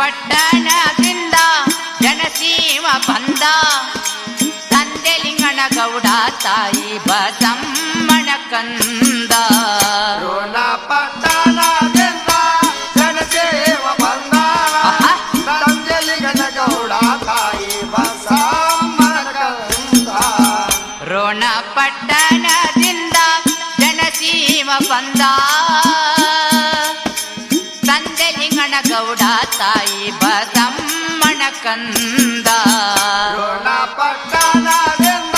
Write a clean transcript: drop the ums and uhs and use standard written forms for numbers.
ಪಟ್ಟಣದಿಂದ ಜನಸೀಮ ಬಂದ ತಂದೆಲಿಂಗನ ಗೌಡ ತಾಯಿ ಬಸಮ್ಮನ ಕಂದ. ರೋಣ ಪಟ್ಟಣದಿಂದ ಜನಸೇವ ಬಂದ ತಂದೆಲಿಂಗನ ಗೌಡ ತಾಯಿ ಬಸಮ್ಮನ ಕಂದ. ರೋಣ ಪಟ್ಟಣದಿಂದ ಜನಸೀಮ ಬಂದ ತಂದೆಲಿಂಗನ ಗೌಡ ತಾಯಿ ಬಸಮ್ಮನ ಕಂದ. ರೋಣ ಪಟ್ಟಣದಿಂದ